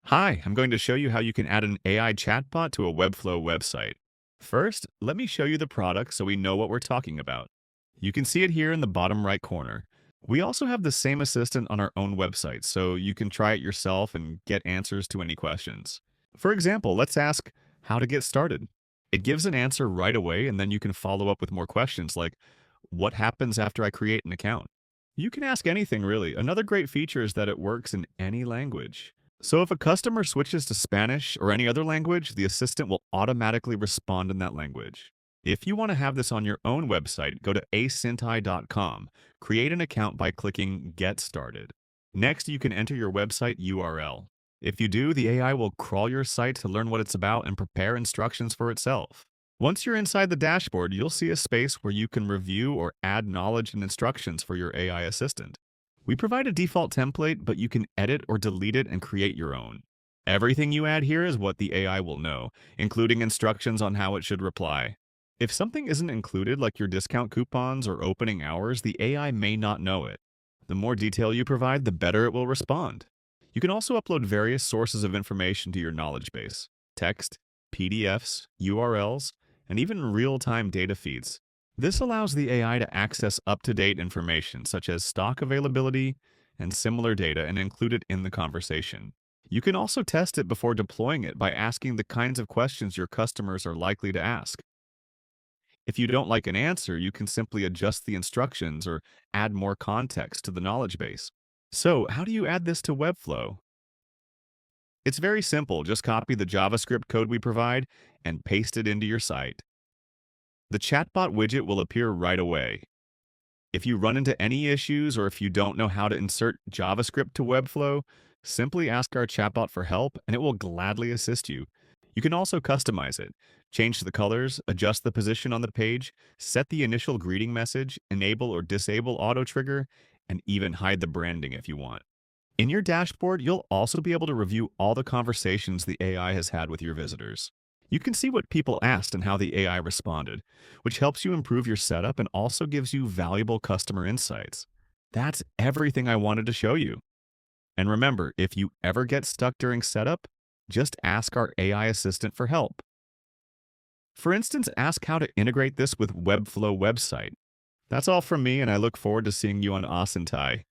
Hi, I'm going to show you how you can add an AI chatbot to a Webflow website. First, let me show you the product so we know what we're talking about. You can see it here in the bottom right corner. We also have the same assistant on our own website, so you can try it yourself and get answers to any questions. For example, let's ask how to get started. It gives an answer right away, and then you can follow up with more questions like, what happens after I create an account? You can ask anything really. Another great feature is that it works in any language. So if a customer switches to Spanish or any other language, the assistant will automatically respond in that language. If you want to have this on your own website, go to acintai.com. Create an account by clicking Get Started. Next, you can enter your website URL. If you do, the AI will crawl your site to learn what it's about and prepare instructions for itself. Once you're inside the dashboard, you'll see a space where you can review or add knowledge and instructions for your AI assistant. We provide a default template, but you can edit or delete it and create your own. Everything you add here is what the AI will know, including instructions on how it should reply. If something isn't included, like your discount coupons or opening hours, the AI may not know it. The more detail you provide, the better it will respond. You can also upload various sources of information to your knowledge base: text, PDFs, URLs, and even real-time data feeds. This allows the AI to access up-to-date information such as stock availability and similar data and include it in the conversation. You can also test it before deploying it by asking the kinds of questions your customers are likely to ask. If you don't like an answer, you can simply adjust the instructions or add more context to the knowledge base. So, how do you add this to Webflow? It's very simple. Just copy the JavaScript code we provide and paste it into your site. The chatbot widget will appear right away. If you run into any issues or if you don't know how to insert JavaScript to Webflow, simply ask our chatbot for help and it will gladly assist you. You can also customize it. Change the colors, adjust the position on the page, set the initial greeting message, enable or disable auto trigger, and even hide the branding if you want. In your dashboard, you'll also be able to review all the conversations the AI has had with your visitors. You can see what people asked and how the AI responded, which helps you improve your setup and also gives you valuable customer insights. That's everything I wanted to show you. And remember, if you ever get stuck during setup, just ask our AI assistant for help. For instance, ask how to integrate this with Webflow website. That's all from me, and I look forward to seeing you on Asintai.